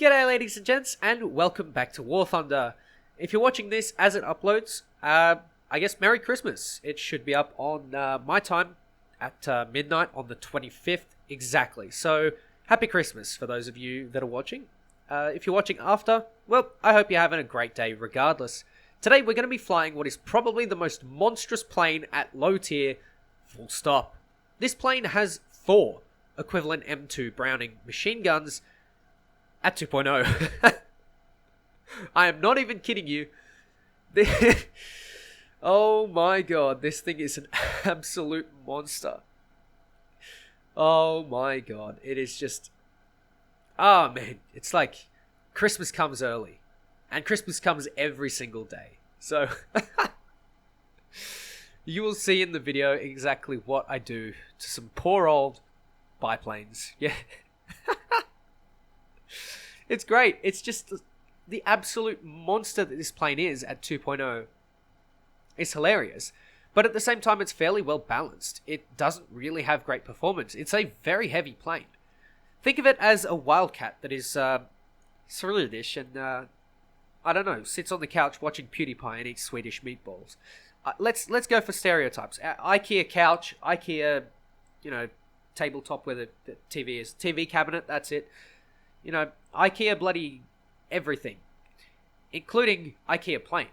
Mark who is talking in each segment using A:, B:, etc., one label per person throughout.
A: G'day ladies and gents, and welcome back to War Thunder. If you're watching this as it uploads, I guess Merry Christmas. It should be up on my time at midnight on the 25th exactly. So, Happy Christmas for those of you that are watching. If you're watching after, well, I hope you're having a great day regardless. Today we're going to be flying what is probably the most monstrous plane at low tier, full stop. This plane has 4 equivalent M2 Browning machine guns at 2.0. I am not even kidding you. Oh my god, this thing is an absolute monster. Oh my god, it is just... Oh man, it's like Christmas comes early. And Christmas comes every single day. So, you will see in the video exactly what I do to some poor old biplanes. Yeah. It's great. It's just the absolute monster that this plane is at 2.0. It's hilarious. But at the same time, it's fairly well balanced. It doesn't really have great performance. It's a very heavy plane. Think of it as a Wildcat that is Swedish and, I don't know, sits on the couch watching PewDiePie and eats Swedish meatballs. Let's go for stereotypes. IKEA couch, IKEA, tabletop where the TV is. TV cabinet, that's it. IKEA bloody everything, including IKEA plane.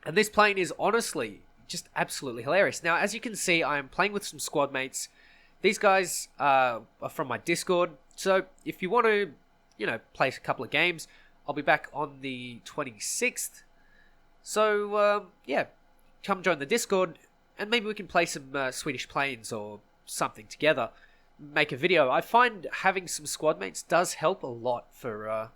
A: And this plane is honestly just absolutely hilarious. Now, as you can see, I am playing with some squad mates. These guys are from my Discord. So if you want to, play a couple of games, I'll be back on the 26th. So, yeah, come join the Discord and maybe we can play some Swedish planes or something together. Make a video. I find having some squad mates does help a lot for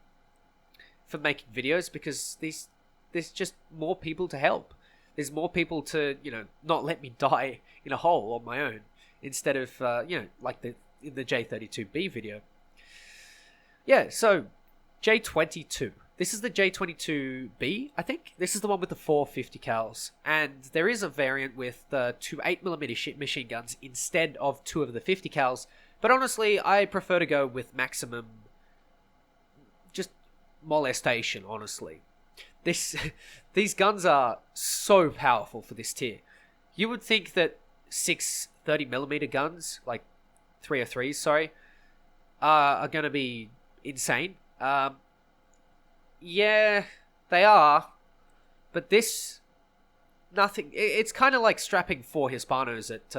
A: making videos because there's just more people to help. There's more people to not let me die in a hole on my own instead of like in the J32B video. Yeah, so J22. This is the J22B, I think. This is the one with the 450 cals. And there is a variant with 2 8mm machine guns instead of 2 of the 50 cals. But honestly, I prefer to go with maximum just molestation, honestly. These guns are so powerful for this tier. You would think that 6 30mm guns, like 303s, sorry, are going to be insane. Yeah, they are, but this, nothing. It's kind of like strapping 4 Hispanos at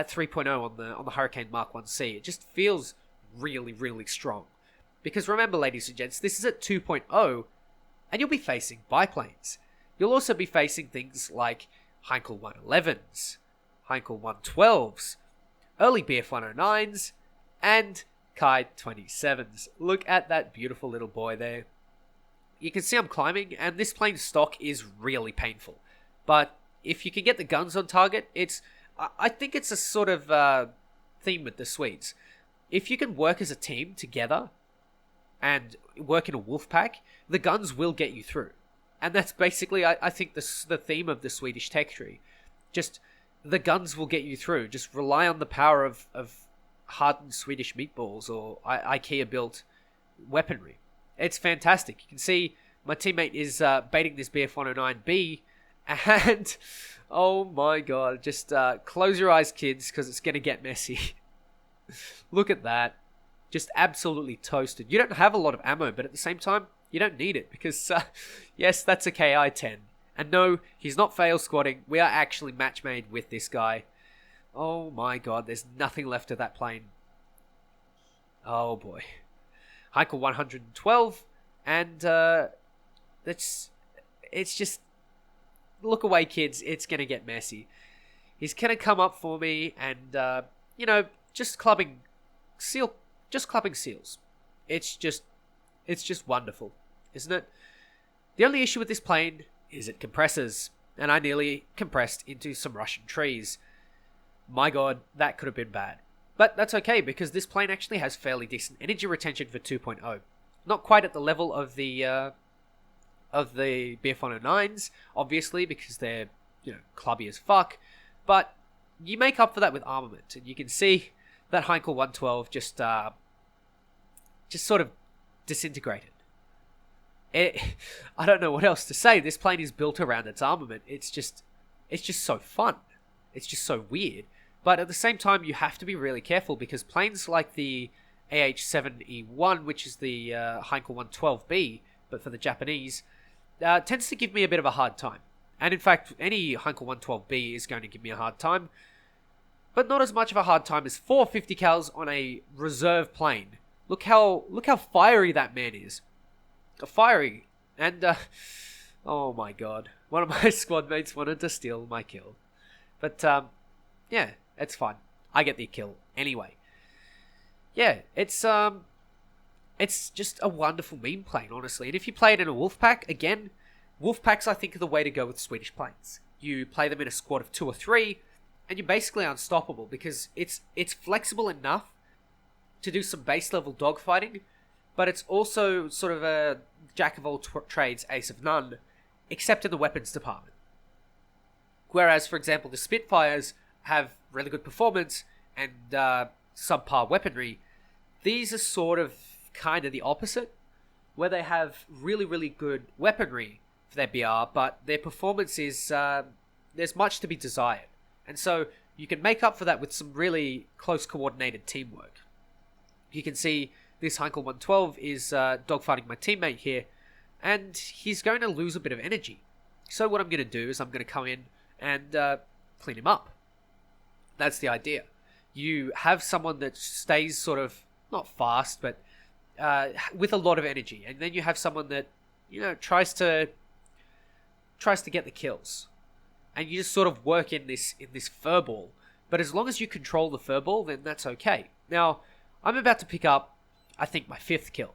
A: 3.0 on the Hurricane Mark 1C. It just feels really, really strong. Because remember, ladies and gents, this is at 2.0, and you'll be facing biplanes. You'll also be facing things like Heinkel 111s, Heinkel 112s, early BF 109s, and Kai 27s. Look at that beautiful little boy there. You can see I'm climbing, and this plane's stock is really painful. But if you can get the guns on target, I think it's a sort of theme with the Swedes. If you can work as a team together and work in a wolf pack, the guns will get you through. And that's basically, I think, the theme of the Swedish tech tree. Just, the guns will get you through. Just rely on the power of hardened Swedish meatballs or IKEA-built weaponry. It's fantastic. You can see my teammate is baiting this BF-109B, and oh my god, just close your eyes, kids, because it's going to get messy. Look at that. Just absolutely toasted. You don't have a lot of ammo, but at the same time, you don't need it, because yes, that's a KI-10. And no, he's not fail squatting. We are actually match made with this guy. Oh my god, there's nothing left of that plane. Oh boy. Heinkel 112, and it's just, look away, kids, it's going to get messy. He's going to come up for me and, just clubbing seals. It's just wonderful, isn't it? The only issue with this plane is it compresses, and I nearly compressed into some Russian trees. My god, that could have been bad. But that's okay, because this plane actually has fairly decent energy retention for 2.0. Not quite at the level of the BF-109s, obviously, because they're, clubby as fuck. But you make up for that with armament, and you can see that Heinkel 112 just sort of disintegrated. I don't know what else to say. This plane is built around its armament. It's just so fun. It's just so weird. But at the same time, you have to be really careful because planes like the AH-7E1, which is the Heinkel 112B, but for the Japanese, tends to give me a bit of a hard time. And in fact, any Heinkel 112B is going to give me a hard time, but not as much of a hard time as 450 cals on a reserve plane. Look how fiery that man is. Fiery. And, oh my god. One of my squad mates wanted to steal my kill. But, yeah, it's fine. I get the kill anyway. Yeah, it's just a wonderful meme plane, honestly. And if you play it in a wolf pack, again, wolf packs I think are the way to go with Swedish planes. You play them in a squad of 2 or 3, and you're basically unstoppable because it's flexible enough to do some base level dogfighting, but it's also sort of a jack of all trades, ace of none, except in the weapons department. Whereas, for example, the Spitfires have really good performance and subpar weaponry. These are sort of kind of the opposite, where they have really, really good weaponry for their BR, but their performance is, there's much to be desired. And so you can make up for that with some really close coordinated teamwork. You can see this Heinkel 112 is dogfighting my teammate here, and he's going to lose a bit of energy. So what I'm going to do is I'm going to come in and clean him up. That's the idea. You have someone that stays sort of, not fast, but with a lot of energy. And then you have someone that, tries to get the kills. And you just sort of work in this furball. But as long as you control the furball, then that's okay. Now, I'm about to pick up, I think, my 5th kill.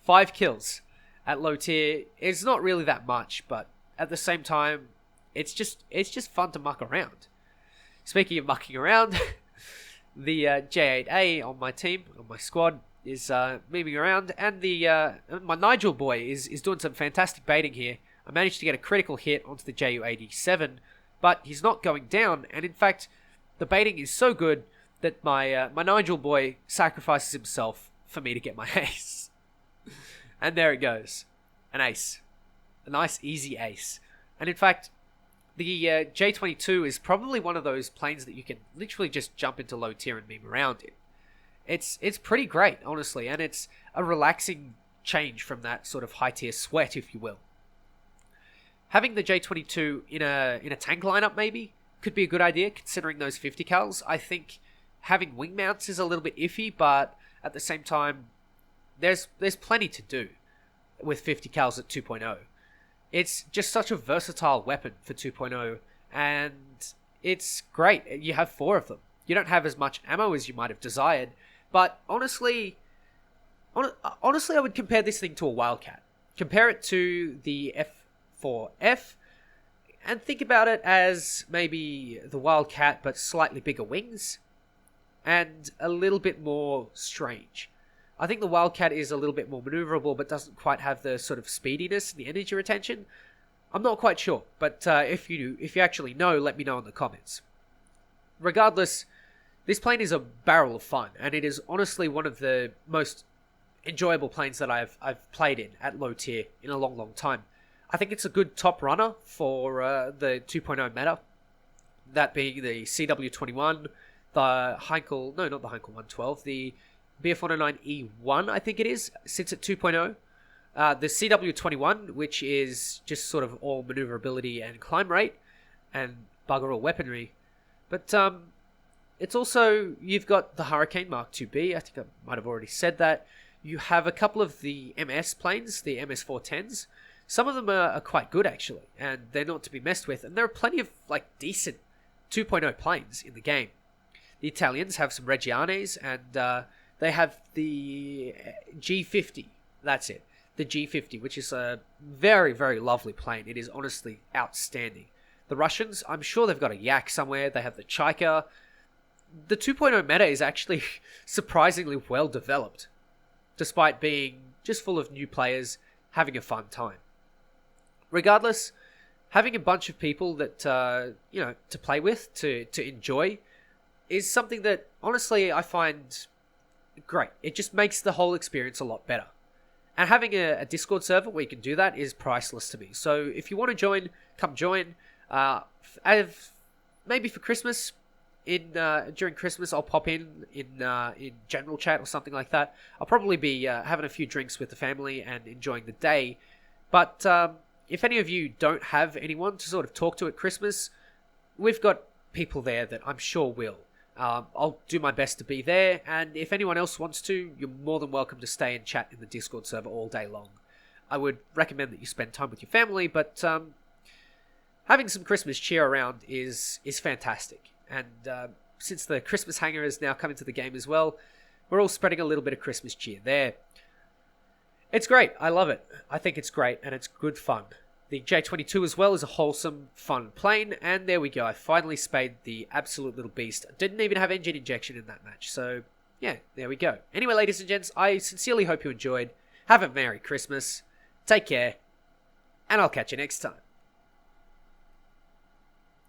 A: 5 kills at low tier is not really that much, but at the same time, it's just fun to muck around. Speaking of mucking around, the J8A on my team, on my squad, is memeing around, and my Nigel boy is doing some fantastic baiting here. I managed to get a critical hit onto the Ju-87, but he's not going down, and in fact, the baiting is so good that my Nigel boy sacrifices himself for me to get my ace. And there it goes. An ace. A nice, easy ace. And in fact, the J-22 is probably one of those planes that you can literally just jump into low tier and meme around in. It's pretty great, honestly, and it's a relaxing change from that sort of high tier sweat, if you will. Having the J-22 in a tank lineup maybe could be a good idea, considering those 50 cals. I think having wing mounts is a little bit iffy, but at the same time, there's plenty to do with 50 cals at 2.0. It's just such a versatile weapon for 2.0, and it's great. You have 4 of them. You don't have as much ammo as you might have desired, but honestly, I would compare this thing to a Wildcat. Compare it to the F4F, and think about it as maybe the Wildcat, but slightly bigger wings, and a little bit more strange. I think the Wildcat is a little bit more maneuverable, but doesn't quite have the sort of speediness and the energy retention. I'm not quite sure, but if you actually know, let me know in the comments. Regardless, this plane is a barrel of fun, and it is honestly one of the most enjoyable planes that I've played in at low tier in a long, long time. I think it's a good top runner for the 2.0 meta, that being the CW21, the Heinkel, no, not the Heinkel 112, the BF109E1, I think it is, sits at 2.0. The CW21, which is just sort of all maneuverability and climb rate, and bugger all weaponry. But it's also, you've got the Hurricane Mark 2B, I think I might have already said that. You have a couple of the MS planes, the MS410s. Some of them are quite good, actually, and they're not to be messed with. And there are plenty of, decent 2.0 planes in the game. The Italians have some Reggianes, and they have the G50. That's it. The G50, which is a very, very lovely plane. It is honestly outstanding. The Russians, I'm sure they've got a Yak somewhere. They have the Chaika. The 2.0 meta is actually surprisingly well developed, despite being just full of new players having a fun time. Regardless, having a bunch of people that, to play with, to enjoy, is something that, honestly, I find great. It just makes the whole experience a lot better. And having a Discord server where you can do that is priceless to me. So if you want to join, come join. Maybe for Christmas, during Christmas, I'll pop in general chat or something like that. I'll probably be having a few drinks with the family and enjoying the day. But if any of you don't have anyone to sort of talk to at Christmas, we've got people there that I'm sure will. I'll do my best to be there, and if anyone else wants to, you're more than welcome to stay and chat in the Discord server all day long. I would recommend that you spend time with your family, but having some Christmas cheer around is fantastic. And since the Christmas hanger is now coming to the game as well, we're all spreading a little bit of Christmas cheer there. It's great. I love it. I think it's great, and it's good fun. The J22 as well is a wholesome, fun plane, and there we go. I finally spayed the absolute little beast. Didn't even have engine injection in that match, so yeah, there we go. Anyway, ladies and gents, I sincerely hope you enjoyed. Have a Merry Christmas. Take care, and I'll catch you next time.